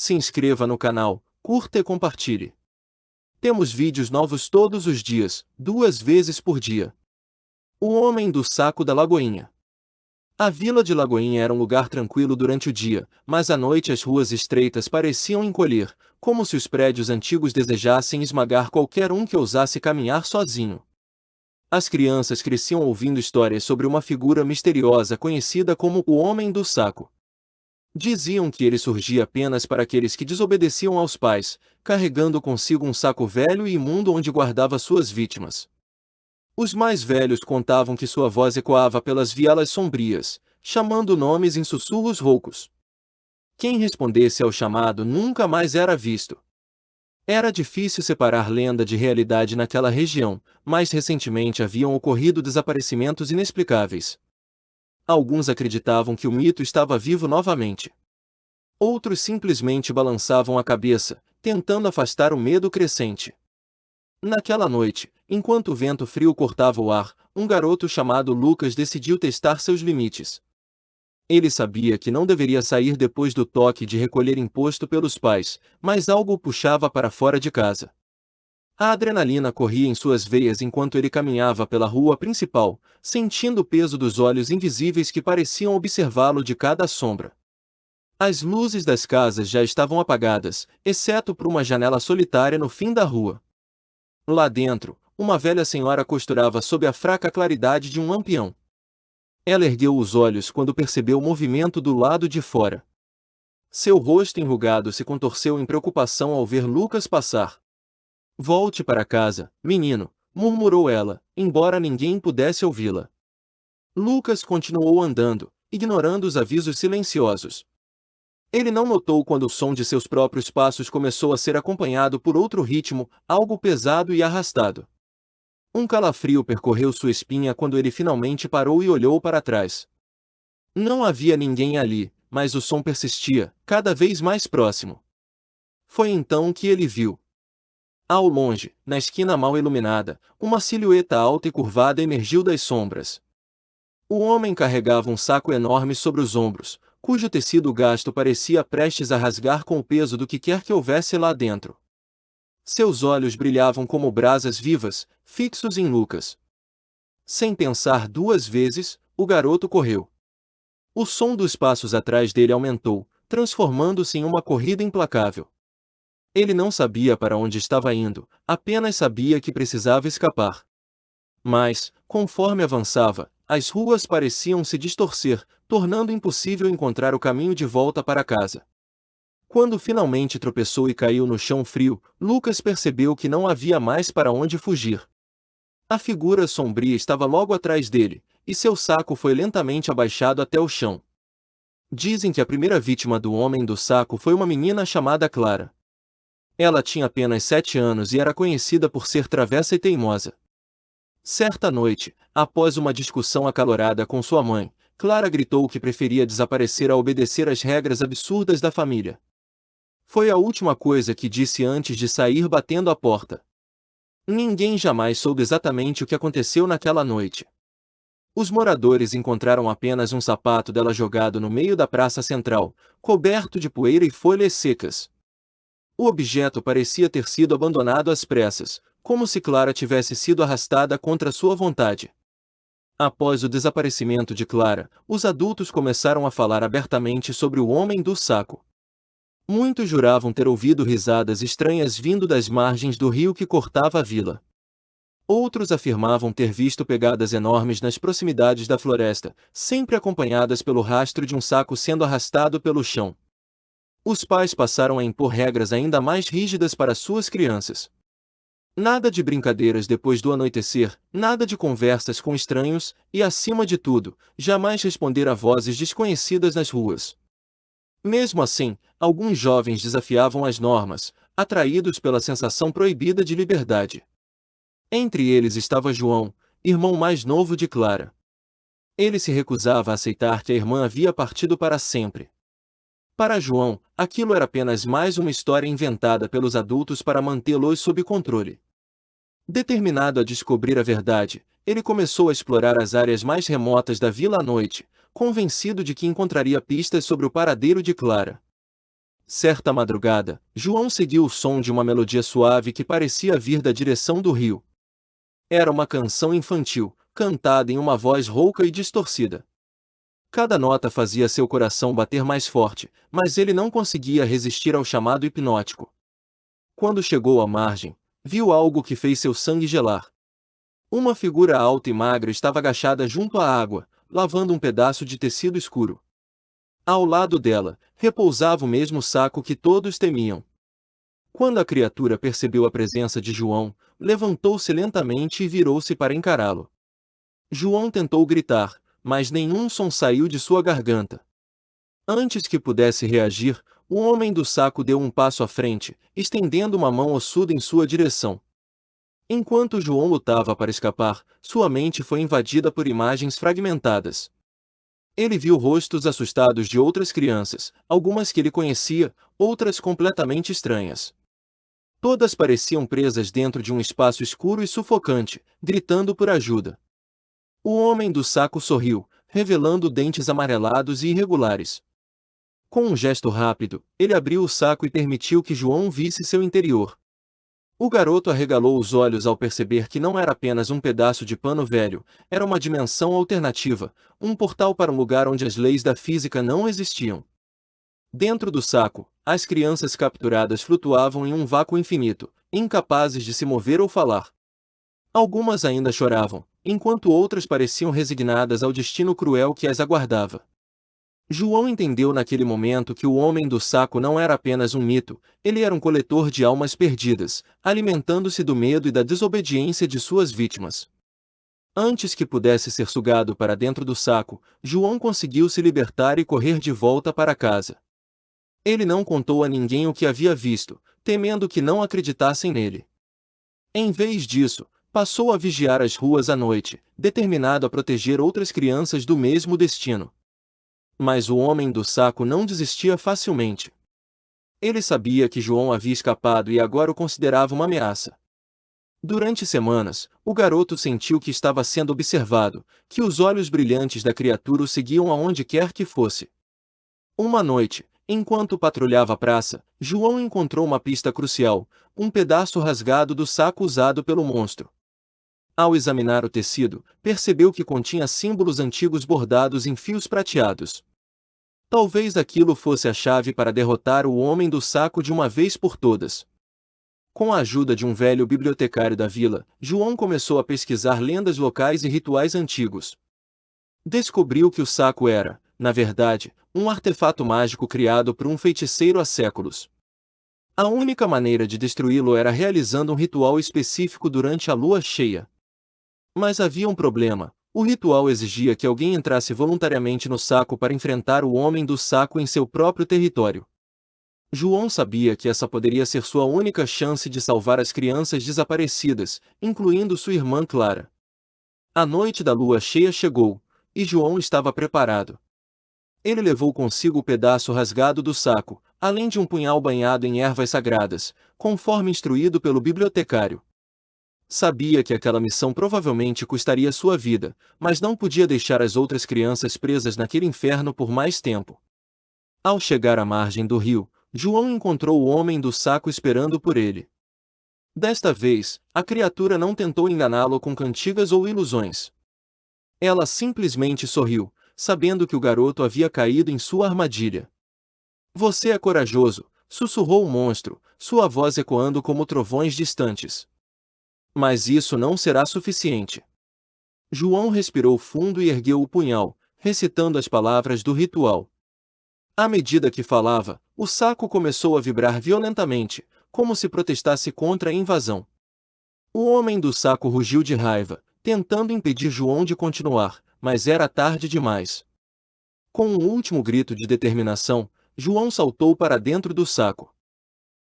se inscreva no canal, curta e compartilhe. Temos vídeos novos todos os dias, 2 vezes por dia. O Homem do Saco da Lagoinha. A vila de Lagoinha era um lugar tranquilo durante o dia, mas à noite as ruas estreitas pareciam encolher, como se os prédios antigos desejassem esmagar qualquer um que ousasse caminhar sozinho. As crianças cresciam ouvindo histórias sobre uma figura misteriosa conhecida como o Homem do Saco. Diziam que ele surgia apenas para aqueles que desobedeciam aos pais, carregando consigo um saco velho e imundo onde guardava suas vítimas. Os mais velhos contavam que sua voz ecoava pelas vielas sombrias, chamando nomes em sussurros roucos. Quem respondesse ao chamado nunca mais era visto. Era difícil separar lenda de realidade naquela região, mas recentemente haviam ocorrido desaparecimentos inexplicáveis. Alguns acreditavam que o mito estava vivo novamente. Outros simplesmente balançavam a cabeça, tentando afastar o medo crescente. Naquela noite, enquanto o vento frio cortava o ar, um garoto chamado Lucas decidiu testar seus limites. Ele sabia que não deveria sair depois do toque de recolher imposto pelos pais, mas algo o puxava para fora de casa. A adrenalina corria em suas veias enquanto ele caminhava pela rua principal, sentindo o peso dos olhos invisíveis que pareciam observá-lo de cada sombra. As luzes das casas já estavam apagadas, exceto por uma janela solitária no fim da rua. Lá dentro, uma velha senhora costurava sob a fraca claridade de um lampião. Ela ergueu os olhos quando percebeu o movimento do lado de fora. Seu rosto enrugado se contorceu em preocupação ao ver Lucas passar. "Volte para casa, menino", murmurou ela, embora ninguém pudesse ouvi-la. Lucas continuou andando, ignorando os avisos silenciosos. Ele não notou quando o som de seus próprios passos começou a ser acompanhado por outro ritmo, algo pesado e arrastado. Um calafrio percorreu sua espinha quando ele finalmente parou e olhou para trás. Não havia ninguém ali, mas o som persistia, cada vez mais próximo. Foi então que ele viu. Ao longe, na esquina mal iluminada, uma silhueta alta e curvada emergiu das sombras. O homem carregava um saco enorme sobre os ombros, cujo tecido gasto parecia prestes a rasgar com o peso do que quer que houvesse lá dentro. Seus olhos brilhavam como brasas vivas, fixos em Lucas. Sem pensar 2 vezes, o garoto correu. O som dos passos atrás dele aumentou, transformando-se em uma corrida implacável. Ele não sabia para onde estava indo, apenas sabia que precisava escapar. Mas, conforme avançava, as ruas pareciam se distorcer, tornando impossível encontrar o caminho de volta para casa. Quando finalmente tropeçou e caiu no chão frio, Lucas percebeu que não havia mais para onde fugir. A figura sombria estava logo atrás dele, e seu saco foi lentamente abaixado até o chão. Dizem que a primeira vítima do Homem do Saco foi uma menina chamada Clara. Ela tinha apenas 7 anos e era conhecida por ser travessa e teimosa. Certa noite, após uma discussão acalorada com sua mãe, Clara gritou que preferia desaparecer a obedecer às regras absurdas da família. Foi a última coisa que disse antes de sair batendo a porta. Ninguém jamais soube exatamente o que aconteceu naquela noite. Os moradores encontraram apenas um sapato dela jogado no meio da praça central, coberto de poeira e folhas secas. O objeto parecia ter sido abandonado às pressas, como se Clara tivesse sido arrastada contra sua vontade. Após o desaparecimento de Clara, os adultos começaram a falar abertamente sobre o Homem do Saco. Muitos juravam ter ouvido risadas estranhas vindo das margens do rio que cortava a vila. Outros afirmavam ter visto pegadas enormes nas proximidades da floresta, sempre acompanhadas pelo rastro de um saco sendo arrastado pelo chão. Os pais passaram a impor regras ainda mais rígidas para suas crianças. Nada de brincadeiras depois do anoitecer, nada de conversas com estranhos, e acima de tudo, jamais responder a vozes desconhecidas nas ruas. Mesmo assim, alguns jovens desafiavam as normas, atraídos pela sensação proibida de liberdade. Entre eles estava João, irmão mais novo de Clara. Ele se recusava a aceitar que a irmã havia partido para sempre. Para João, aquilo era apenas mais uma história inventada pelos adultos para mantê-los sob controle. Determinado a descobrir a verdade, ele começou a explorar as áreas mais remotas da vila à noite, convencido de que encontraria pistas sobre o paradeiro de Clara. Certa madrugada, João seguiu o som de uma melodia suave que parecia vir da direção do rio. Era uma canção infantil, cantada em uma voz rouca e distorcida. Cada nota fazia seu coração bater mais forte, mas ele não conseguia resistir ao chamado hipnótico. Quando chegou à margem, viu algo que fez seu sangue gelar. Uma figura alta e magra estava agachada junto à água, lavando um pedaço de tecido escuro. Ao lado dela, repousava o mesmo saco que todos temiam. Quando a criatura percebeu a presença de João, levantou-se lentamente e virou-se para encará-lo. João tentou gritar, mas nenhum som saiu de sua garganta. Antes que pudesse reagir, o homem do saco deu um passo à frente, estendendo uma mão ossuda em sua direção. Enquanto João lutava para escapar, sua mente foi invadida por imagens fragmentadas. Ele viu rostos assustados de outras crianças, algumas que ele conhecia, outras completamente estranhas. Todas pareciam presas dentro de um espaço escuro e sufocante, gritando por ajuda. O homem do saco sorriu, revelando dentes amarelados e irregulares. Com um gesto rápido, ele abriu o saco e permitiu que João visse seu interior. O garoto arregalou os olhos ao perceber que não era apenas um pedaço de pano velho, era uma dimensão alternativa, um portal para um lugar onde as leis da física não existiam. Dentro do saco, as crianças capturadas flutuavam em um vácuo infinito, incapazes de se mover ou falar. Algumas ainda choravam, enquanto outras pareciam resignadas ao destino cruel que as aguardava. João entendeu naquele momento que o homem do saco não era apenas um mito, ele era um coletor de almas perdidas, alimentando-se do medo e da desobediência de suas vítimas. Antes que pudesse ser sugado para dentro do saco, João conseguiu se libertar e correr de volta para casa. Ele não contou a ninguém o que havia visto, temendo que não acreditassem nele. Em vez disso, passou a vigiar as ruas à noite, determinado a proteger outras crianças do mesmo destino. Mas o homem do saco não desistia facilmente. Ele sabia que João havia escapado e agora o considerava uma ameaça. Durante semanas, o garoto sentiu que estava sendo observado, que os olhos brilhantes da criatura o seguiam aonde quer que fosse. Uma noite, enquanto patrulhava a praça, João encontrou uma pista crucial, um pedaço rasgado do saco usado pelo monstro. Ao examinar o tecido, percebeu que continha símbolos antigos bordados em fios prateados. Talvez aquilo fosse a chave para derrotar o homem do saco de uma vez por todas. Com a ajuda de um velho bibliotecário da vila, João começou a pesquisar lendas locais e rituais antigos. Descobriu que o saco era, na verdade, um artefato mágico criado por um feiticeiro há séculos. A única maneira de destruí-lo era realizando um ritual específico durante a lua cheia. Mas havia um problema. O ritual exigia que alguém entrasse voluntariamente no saco para enfrentar o homem do saco em seu próprio território. João sabia que essa poderia ser sua única chance de salvar as crianças desaparecidas, incluindo sua irmã Clara. A noite da lua cheia chegou, e João estava preparado. Ele levou consigo o pedaço rasgado do saco, além de um punhal banhado em ervas sagradas, conforme instruído pelo bibliotecário. Sabia que aquela missão provavelmente custaria sua vida, mas não podia deixar as outras crianças presas naquele inferno por mais tempo. Ao chegar à margem do rio, João encontrou o homem do saco esperando por ele. Desta vez, a criatura não tentou enganá-lo com cantigas ou ilusões. Ela simplesmente sorriu, sabendo que o garoto havia caído em sua armadilha. "Você é corajoso", sussurrou o monstro, sua voz ecoando como trovões distantes. "Mas isso não será suficiente." João respirou fundo e ergueu o punhal, recitando as palavras do ritual. À medida que falava, o saco começou a vibrar violentamente, como se protestasse contra a invasão. O homem do saco rugiu de raiva, tentando impedir João de continuar, mas era tarde demais. Com um último grito de determinação, João saltou para dentro do saco.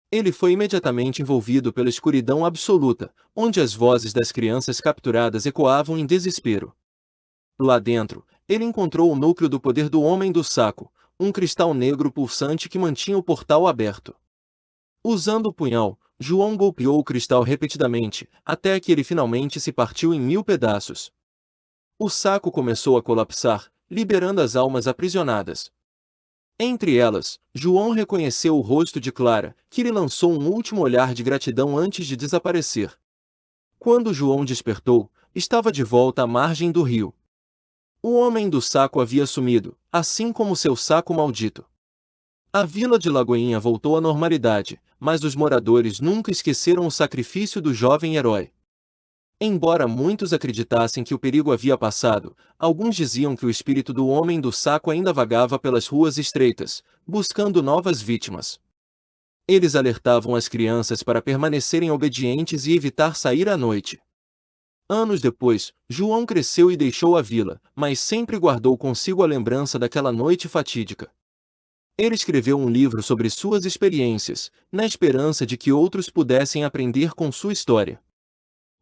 Ele foi imediatamente envolvido pela escuridão absoluta, onde as vozes das crianças capturadas ecoavam em desespero. Lá dentro, ele encontrou o núcleo do poder do homem do saco, um cristal negro pulsante que mantinha o portal aberto. Usando o punhal, João golpeou o cristal repetidamente, até que ele finalmente se partiu em 1000 pedaços. O saco começou a colapsar, liberando as almas aprisionadas. Entre elas, João reconheceu o rosto de Clara, que lhe lançou um último olhar de gratidão antes de desaparecer. Quando João despertou, estava de volta à margem do rio. O homem do saco havia sumido, assim como seu saco maldito. A vila de Lagoinha voltou à normalidade, mas os moradores nunca esqueceram o sacrifício do jovem herói. Embora muitos acreditassem que o perigo havia passado, alguns diziam que o espírito do homem do saco ainda vagava pelas ruas estreitas, buscando novas vítimas. Eles alertavam as crianças para permanecerem obedientes e evitar sair à noite. Anos depois, João cresceu e deixou a vila, mas sempre guardou consigo a lembrança daquela noite fatídica. Ele escreveu um livro sobre suas experiências, na esperança de que outros pudessem aprender com sua história.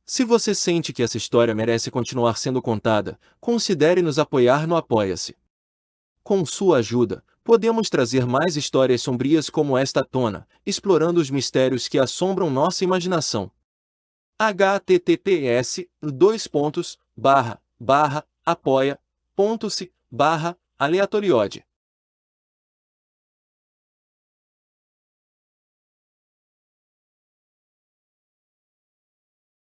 Se você sente que essa história merece continuar sendo contada, considere nos apoiar no Apoia-se. Com sua ajuda, podemos trazer mais histórias sombrias como esta à tona, explorando os mistérios que assombram nossa imaginação. https://apoia.se/aleatoriode